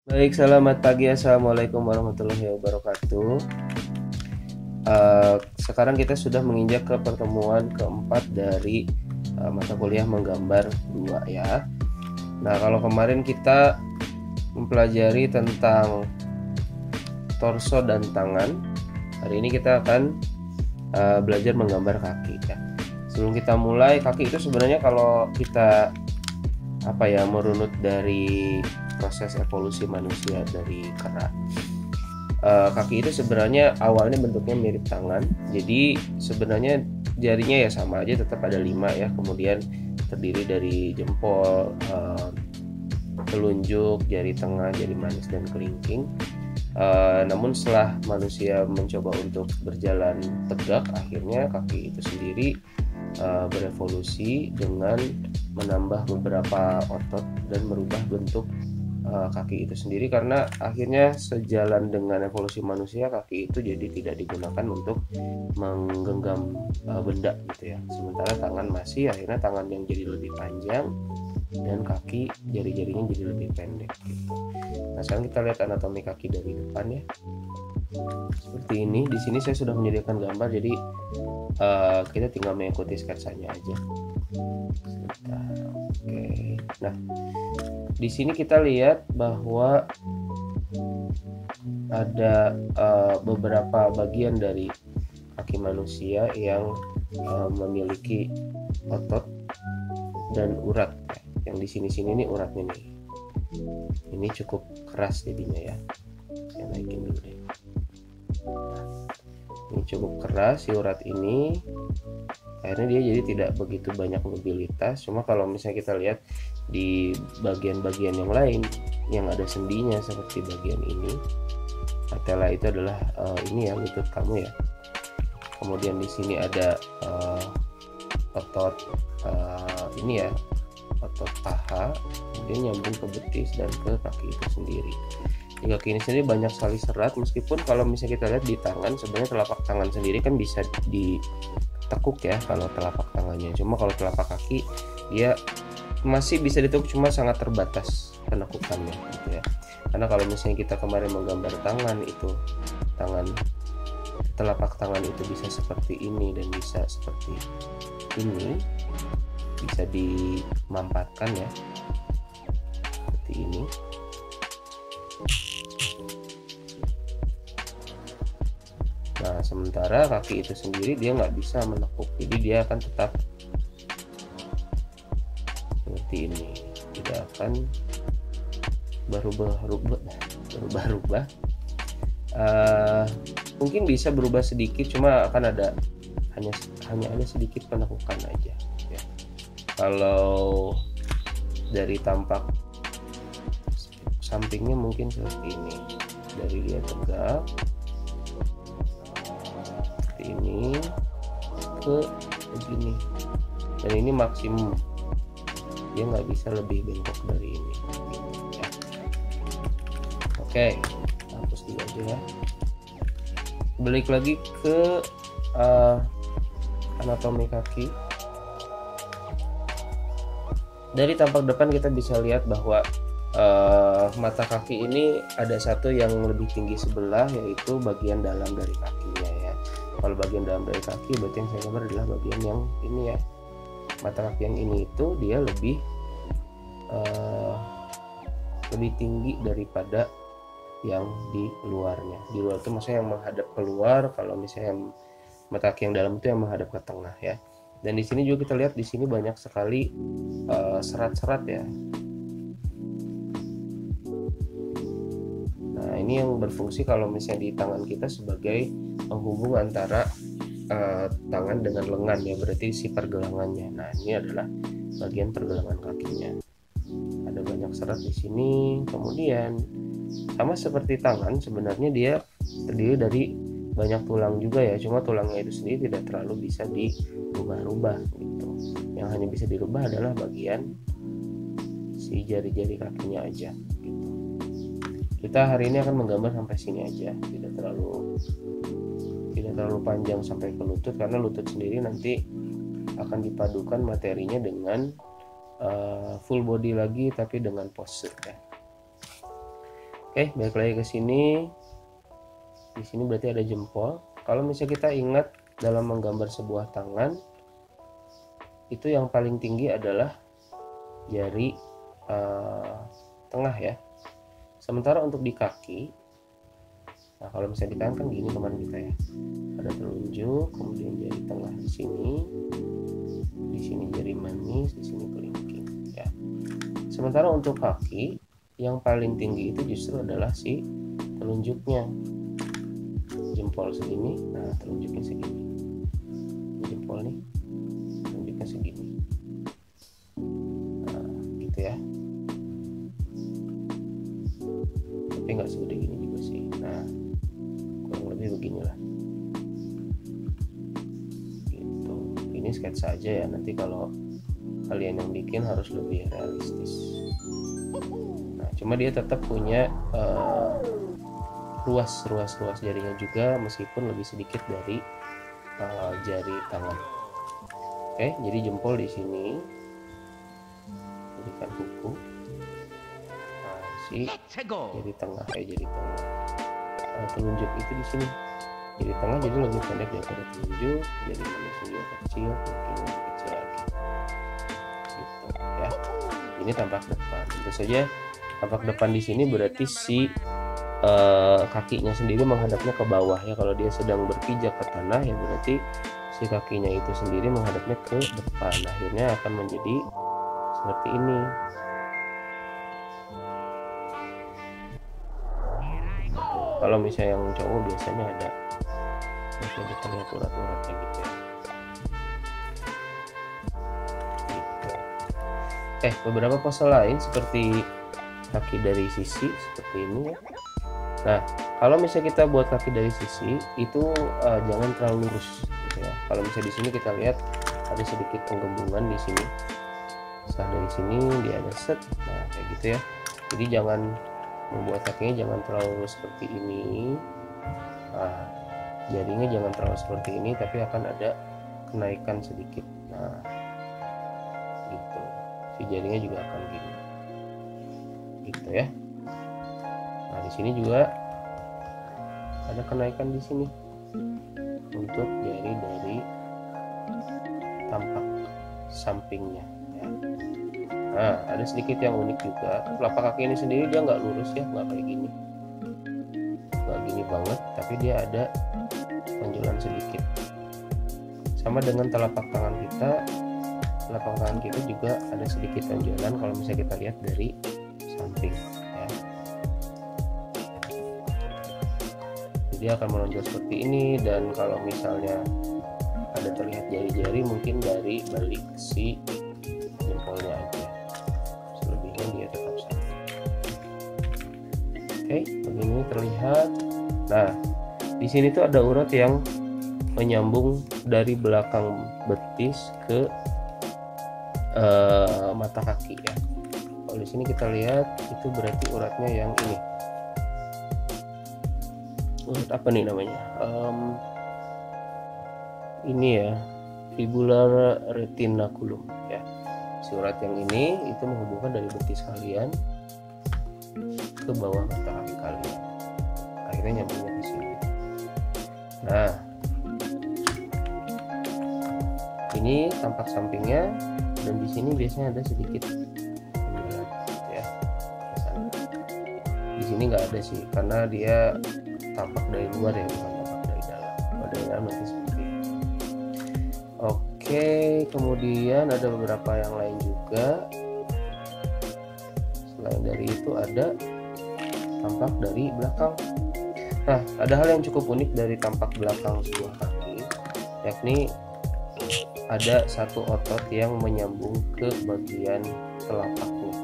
Baik, selamat pagi. Assalamualaikum warahmatullahi wabarakatuh. Sekarang kita sudah menginjak ke pertemuan keempat dari mata kuliah menggambar 2 ya. Nah, kalau kemarin kita mempelajari tentang torso dan tangan, hari ini kita akan belajar menggambar kaki ya. Sebelum kita mulai, kaki itu sebenarnya kalau kita merunut dari proses evolusi manusia dari kera, kaki itu sebenarnya awalnya bentuknya mirip tangan, jadi sebenarnya jarinya ya sama aja, tetap ada 5 ya, kemudian terdiri dari jempol, telunjuk, jari tengah, jari manis, dan kelingking. Namun setelah manusia mencoba untuk berjalan tegak, akhirnya kaki itu sendiri berevolusi dengan menambah beberapa otot dan merubah bentuk kaki itu sendiri, karena akhirnya sejalan dengan evolusi manusia, kaki itu jadi tidak digunakan untuk menggenggam benda gitu ya. Sementara tangan masih, akhirnya tangan yang jadi lebih panjang dan kaki jari-jarinya jadi lebih pendek gitu. Nah, sekarang kita lihat anatomi kaki dari depan ya. Seperti ini. Di sini saya sudah menyediakan gambar, jadi kita tinggal mengikuti sketsanya aja. Oke. Nah, di sini kita lihat bahwa ada beberapa bagian dari kaki manusia yang memiliki otot dan urat. Yang di sini-sini ini uratnya nih. Ini cukup keras jadinya ya. Saya naikin dulu deh. Ini cukup keras si urat ini. Akhirnya dia jadi tidak begitu banyak mobilitas. Cuma kalau misalnya kita lihat di bagian-bagian yang lain yang ada sendinya, seperti bagian ini, patella itu adalah ini ya, lutut kamu ya. Kemudian di sini ada otot ini ya, otot paha, kemudian nyambung ke betis dan ke kaki itu sendiri. Di kaki ini sendiri banyak sekali serat, meskipun kalau misalnya kita lihat di tangan, sebenarnya telapak tangan sendiri kan bisa ditekuk ya kalau telapak tangannya. Cuma kalau telapak kaki dia masih bisa ditekuk, cuma sangat terbatas penekukannya gitu ya. Karena kalau misalnya kita kemarin menggambar tangan, itu telapak tangan itu bisa seperti ini dan bisa seperti ini, bisa dimampatkan ya, seperti ini. Nah, sementara kaki itu sendiri dia nggak bisa menekuk, jadi dia akan tetap seperti ini, tidak akan berubah-ubah. Mungkin bisa berubah sedikit, cuma akan ada hanya ada sedikit penekukan aja ya. Kalau dari tampak sampingnya mungkin seperti ini, dari dia tegak seperti ini ke begini, dan ini maksimum, dia nggak bisa lebih bengkok dari ini ya. Oke, hapus dulu aja ya. Balik lagi ke anatomi kaki. Dari tampak depan kita bisa lihat bahwa mata kaki ini ada satu yang lebih tinggi sebelah, yaitu bagian dalam dari kakinya ya. Kalau bagian dalam dari kaki, berarti yang saya gambar adalah bagian yang ini ya. Mata kaki yang ini itu dia lebih tinggi daripada yang di luarnya. Di luar itu maksudnya yang menghadap keluar, kalau misalnya mata kaki yang dalam itu yang menghadap ke tengah ya. Dan di sini juga kita lihat, di sini banyak sekali serat-serat ya. Nah, ini yang berfungsi kalau misalnya di tangan kita sebagai penghubung antara tangan dengan lengan ya, berarti si pergelangannya. Nah, ini adalah bagian pergelangan kakinya. Ada banyak serat di sini. Kemudian sama seperti tangan, sebenarnya dia terdiri dari banyak tulang juga ya, cuma tulangnya itu sendiri tidak terlalu bisa dirubah-rubah gitu. Yang hanya bisa dirubah adalah bagian si jari-jari kakinya aja gitu. Kita hari ini akan menggambar sampai sini aja, tidak terlalu panjang sampai ke lutut, karena lutut sendiri nanti akan dipadukan materinya dengan full body lagi, tapi dengan pose ya. Oke, balik lagi ke sini. Di sini berarti ada jempol. Kalau misalnya kita ingat dalam menggambar sebuah tangan, itu yang paling tinggi adalah jari tengah ya. Sementara untuk di kaki, nah kalau misalnya di tangan kan gini teman kita ya, ada telunjuk, kemudian jari tengah di sini jari manis, di sini kelingking ya. Sementara untuk kaki, yang paling tinggi itu justru adalah si telunjuknya, jempol segini, nah telunjuknya segini, jempol nih telunjuknya segini, nah gitu ya, tapi nggak segede gini juga sih, nah kurang lebih beginilah gitu. Ini sketsa aja ya, nanti kalau kalian yang bikin harus lebih realistis. Nah cuma dia tetap punya ruas jarinya juga, meskipun lebih sedikit dari jari tangan. Oke, jadi jempol di sini, jadikan kuku. Nah, si jari tengah, telunjuk itu di sini. Jari tengah jadi lebih pendek daripada telunjuk, jadi manisnya juga kecil, mungkin lebih kecil lagi. Gitu ya. Ini tampak depan. Tentu saja tampak depan di sini berarti si kakinya sendiri menghadapnya ke bawah ya. Kalau dia sedang berpijak ke tanah ya berarti si kakinya itu sendiri menghadapnya ke depan, akhirnya akan menjadi seperti ini. Kalau misalnya yang cowok biasanya ada, masih ada terlihat urat-uratnya gitu ya. Gitu. Beberapa pose lain seperti kaki dari sisi seperti ini ya. Nah, kalau misalnya kita buat kaki dari sisi itu jangan terlalu lurus gitu ya. Kalau misalnya di sini kita lihat ada sedikit penggembungan di sini. Setelah dari sini dia ada set. Nah, kayak gitu ya. Jadi jangan membuat kakinya jangan terlalu lurus seperti ini. Nah, jarinya jangan terlalu seperti ini, tapi akan ada kenaikan sedikit. Nah, gitu. Si jarinya juga akan gini. Gitu ya. Nah, di sini juga ada kenaikan di sini untuk jari dari tampak sampingnya ya. Nah, ada sedikit yang unik juga. Telapak kaki ini sendiri dia nggak lurus ya, nggak kayak gini, nggak gini banget, tapi dia ada tonjolan sedikit. Sama dengan telapak tangan kita, telapak tangan kita juga ada sedikit tonjolan kalau misalnya kita lihat dari samping ya. Jadi akan menonjol seperti ini, dan kalau misalnya ada terlihat jari-jari mungkin dari balik si jempolnya aja, selebihnya dia tetap sama. Oke, begini terlihat. Nah, di sini tuh ada urat yang menyambung dari belakang betis ke mata kaki ya. Kalau di sini kita lihat itu berarti uratnya yang ini. Urat apa nih namanya? Ini ya, fibular retinaculum ya. Si urat yang ini itu menghubungkan dari betis kalian ke bawah mata kaki kalian. Akhirnya nyambungnya di sini. Nah, ini tampak sampingnya, dan di sini biasanya ada sedikit penjualan gitu ya. Di sini nggak ada sih, karena dia tampak dari luar ya, bukan tampak dari dalam. Kalau dari dalam nanti seperti ini. Oke, kemudian ada beberapa yang lain juga. Selain dari itu ada tampak dari belakang. Nah, ada hal yang cukup unik dari tampak belakang sebuah kaki, yakni ada satu otot yang menyambung ke bagian telapaknya.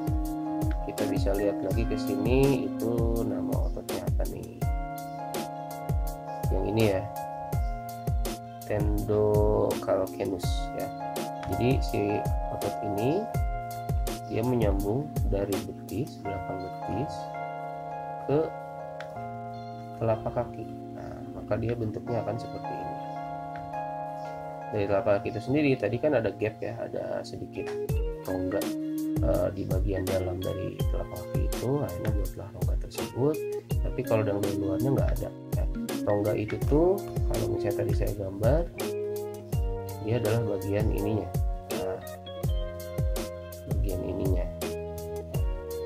Kita bisa lihat lagi ke sini, itu nama ototnya apa nih? Yang ini ya, tendocalcaneus ya. Jadi si otot ini dia menyambung dari betis, belakang betis ke telapak kaki. Nah, maka dia bentuknya akan seperti ini. Dari telapak kaki itu sendiri tadi kan ada gap ya, ada sedikit rongga. di bagian dalam dari telapak kaki itu, akhirnya buatlah rongga tersebut. Tapi kalau yang dari luarnya nggak ada ya. Rongga itu tuh kalau misalnya tadi saya gambar, dia adalah bagian ininya. Nah, bagian ininya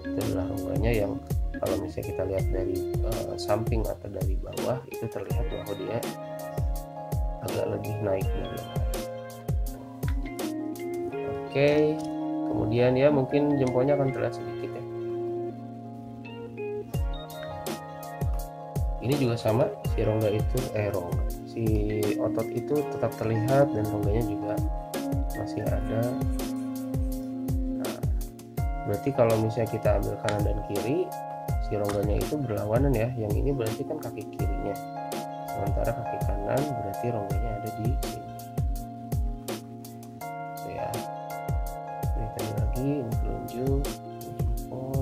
itu adalah rongganya yang kalau misalnya kita lihat dari samping atau dari bawah itu terlihat bahwa dia agak lebih naik dari yang lain. Oke, kemudian ya mungkin jempolnya akan terlihat sedikit ya. Ini juga sama, si rongga itu si otot itu tetap terlihat dan rongganya juga masih ada. Nah, berarti kalau misalnya kita ambil kanan dan kiri, si rongganya itu berlawanan ya. Yang ini berarti kan kaki kirinya, sementara kaki kanan berarti rongganya ada di sini. Itu ya. Ini tadi lagi, ini telunjuk, jempol.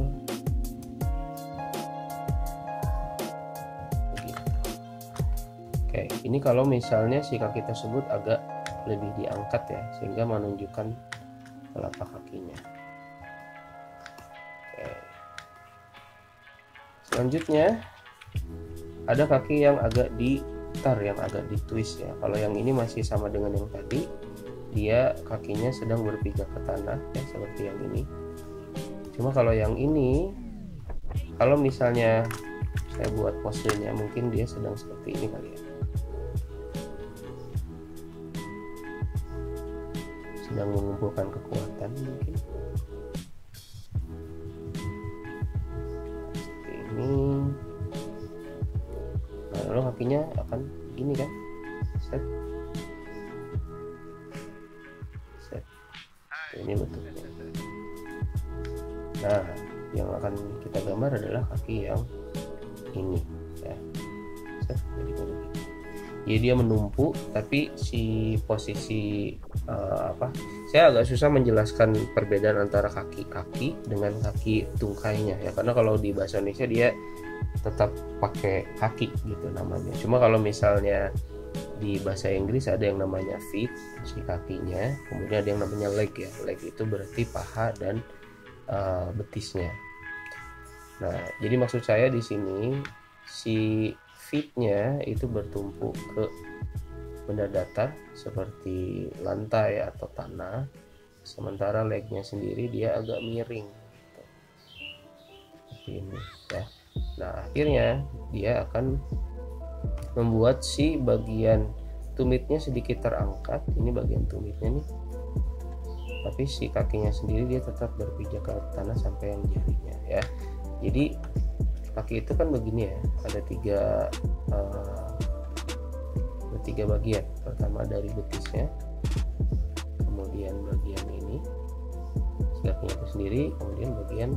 Begitu. Oke, ini kalau misalnya si kaki tersebut agak lebih diangkat ya, sehingga menunjukkan telapak kakinya. Oke. Selanjutnya ada kaki yang agak diputar, yang agak ditwist ya. Kalau yang ini masih sama dengan yang tadi, dia kakinya sedang berpijak ke tanah ya, seperti yang ini. Cuma kalau yang ini, kalau misalnya saya buat posenya, mungkin dia sedang seperti ini kali ya, sedang mengumpulkan kekuatan mungkin. Seperti ini. Nah, lalu kakinya akan gini kan, set. Ini bentuknya. Nah, yang akan kita gambar adalah kaki yang ini ya. Jadi begini. Ya, dia menumpuk, tapi si posisi saya agak susah menjelaskan perbedaan antara kaki-kaki dengan kaki tungkainya ya, karena kalau di bahasa Indonesia dia tetap pakai kaki gitu namanya. Cuma kalau misalnya di bahasa Inggris ada yang namanya feet, si kakinya, kemudian ada yang namanya leg ya. Leg itu berarti paha dan betisnya. Nah, jadi maksud saya di sini si feet-nya itu bertumpu ke benda datar seperti lantai atau tanah, sementara leg-nya sendiri dia agak miring seperti ini ya. Nah, akhirnya dia akan membuat si bagian tumitnya sedikit terangkat. Ini bagian tumitnya nih, tapi si kakinya sendiri dia tetap berpijak ke tanah sampai yang jarinya ya. Jadi kaki itu kan begini ya, ada tiga bagian. Pertama dari betisnya, kemudian bagian ini si kakinya itu sendiri, kemudian bagian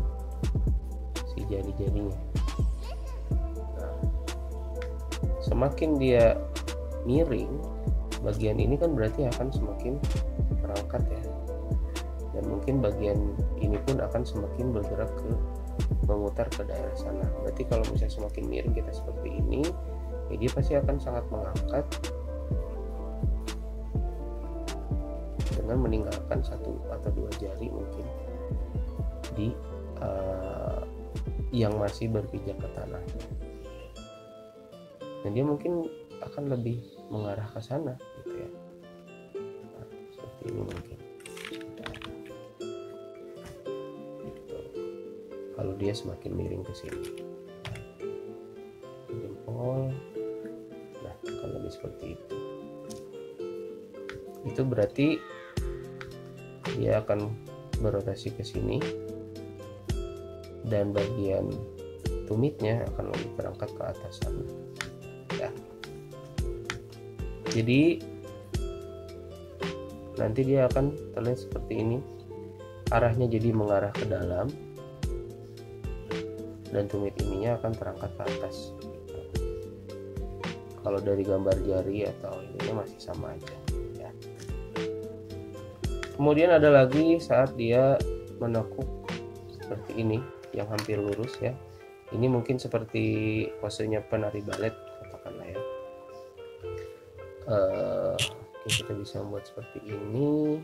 si jari-jarinya. Nah, semakin dia miring, bagian ini kan berarti akan semakin terangkat ya, dan mungkin bagian ini pun akan semakin bergerak ke memutar ke daerah sana. Berarti kalau misalnya semakin miring kita seperti ini ya, dia pasti akan sangat mengangkat dengan meninggalkan satu atau dua jari mungkin di yang masih berpijak ke tanah, dan dia mungkin akan lebih mengarah ke sana gitu ya. Nah, seperti ini mungkin gitu. Kalau dia semakin miring ke sini, jempol, nah akan lebih seperti itu. Itu berarti dia akan berotasi ke sini, dan bagian tumitnya akan lebih terangkat ke atas sana ya. Jadi nanti dia akan terlihat seperti ini, arahnya jadi mengarah ke dalam, dan tumit ininya akan terangkat ke atas gitu. Kalau dari gambar jari atau ininya masih sama aja ya. Kemudian ada lagi saat dia menekuk seperti ini yang hampir lurus ya. Ini mungkin seperti posenya penari balet katakanlah ya. Oke, kita bisa membuat seperti ini.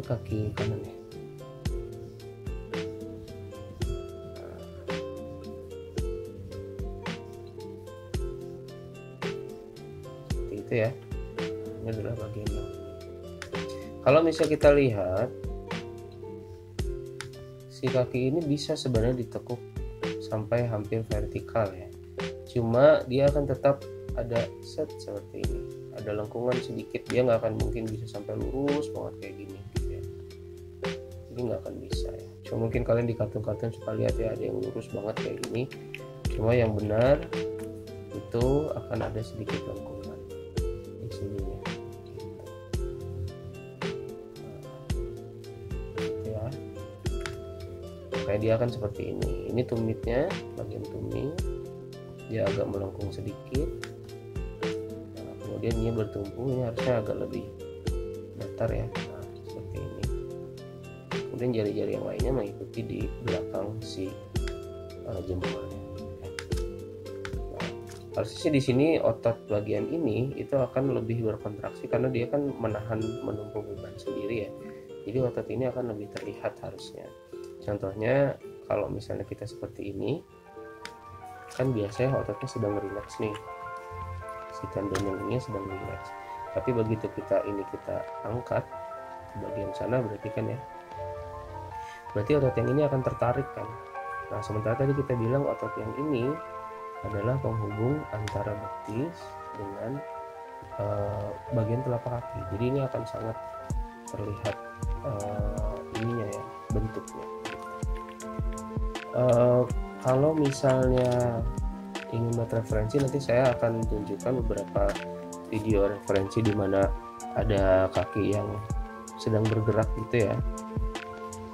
kaki kanan ya. Seperti itu ya. Ini adalah bagian yang kalau misalnya kita lihat si kaki ini bisa sebenarnya ditekuk sampai hampir vertikal ya, cuma dia akan tetap ada set seperti ini, ada lengkungan sedikit, dia nggak akan mungkin bisa sampai lurus banget kayak gini gitu ya. Jadi nggak akan bisa ya, cuma mungkin kalian di kartun-kartun suka lihat ya, ada yang lurus banget kayak gini, cuma yang benar itu akan ada sedikit lengkungan di sininya gitu. Ya, kayak dia akan seperti ini tumitnya, bagian tumit dia agak melengkung sedikit. Nah, kemudian ini bertumpu, ini harusnya agak lebih datar ya. Nah, seperti ini. Kemudian jari-jari yang lainnya mengikuti di belakang si jempolnya. Nah, harusnya sih di sini otot bagian ini itu akan lebih berkontraksi karena dia kan menahan menumpuk beban sendiri ya. Jadi otot ini akan lebih terlihat harusnya. Contohnya kalau misalnya kita seperti ini, kan biasanya ototnya sedang rileks nih, si tendon yang ini sedang rileks, tapi begitu kita angkat ke bagian sana, berarti kan ya, berarti otot yang ini akan tertarik kan. Nah sementara tadi kita bilang otot yang ini adalah penghubung antara betis dengan bagian telapak kaki, jadi ini akan sangat terlihat ininya ya, bentuknya. Kalau misalnya ingin buat referensi, nanti saya akan tunjukkan beberapa video referensi di mana ada kaki yang sedang bergerak gitu ya.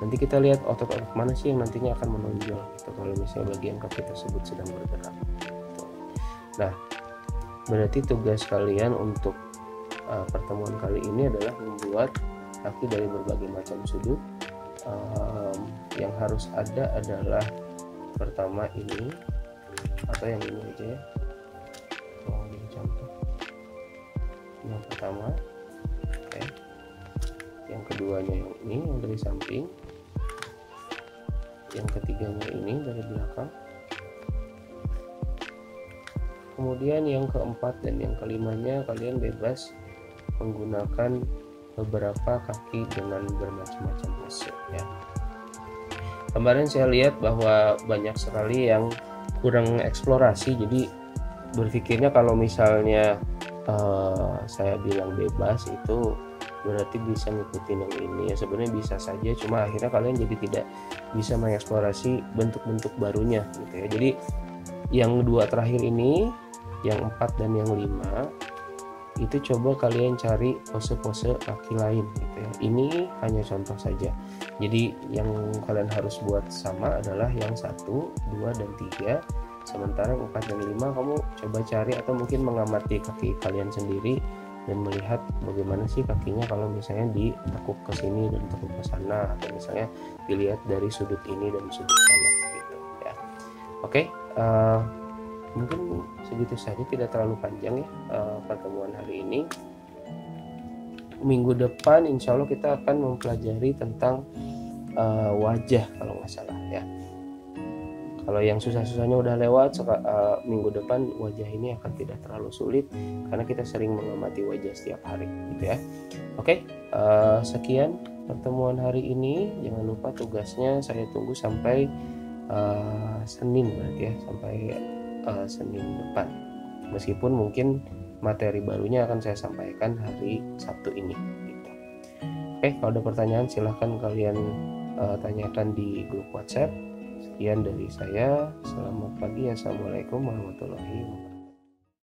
Nanti kita lihat otot-otot mana sih yang nantinya akan menonjol gitu kalau misalnya bagian kaki tersebut sedang bergerak gitu. Nah berarti tugas kalian untuk pertemuan kali ini adalah membuat kaki dari berbagai macam sudut. Yang harus ada adalah pertama ini atau yang ini aja ya, ini contoh yang pertama, oke. Yang keduanya yang ini yang dari samping, yang ketiganya ini dari belakang, kemudian yang keempat dan yang kelimanya kalian bebas menggunakan beberapa kaki dengan bermacam-macam pose ya. Kemarin saya lihat bahwa banyak sekali yang kurang eksplorasi, jadi berpikirnya kalau misalnya saya bilang bebas itu berarti bisa ngikutin yang ini ya. Sebenarnya bisa saja, cuma akhirnya kalian jadi tidak bisa mengeksplorasi bentuk-bentuk barunya gitu ya. Jadi yang dua terakhir ini, yang 4 dan yang 5 itu coba kalian cari pose-pose kaki lain gitu ya. Ini hanya contoh saja. Jadi yang kalian harus buat sama adalah yang 1, 2, dan 3. Sementara yang 4 dan 5 kamu coba cari atau mungkin mengamati kaki kalian sendiri dan melihat bagaimana sih kakinya kalau misalnya ditekuk ke sini dan tekuk ke sana, atau misalnya dilihat dari sudut ini dan sudut sana gitu ya. Oke, mungkin segitu saja, tidak terlalu panjang ya pertemuan hari ini. Minggu depan insya Allah kita akan mempelajari tentang wajah kalau nggak salah ya. Kalau yang susah-susahnya udah lewat, minggu depan wajah ini akan tidak terlalu sulit karena kita sering mengamati wajah setiap hari gitu ya. Oke, sekian pertemuan hari ini. Jangan lupa tugasnya saya tunggu sampai Senin berarti ya, sampai Senin depan. Meskipun mungkin materi barunya akan saya sampaikan hari Sabtu ini gitu. Oke, kalau ada pertanyaan silahkan kalian tanyakan di grup WhatsApp. Sekian dari saya. Selamat pagi. Assalamualaikum warahmatullahi wabarakatuh.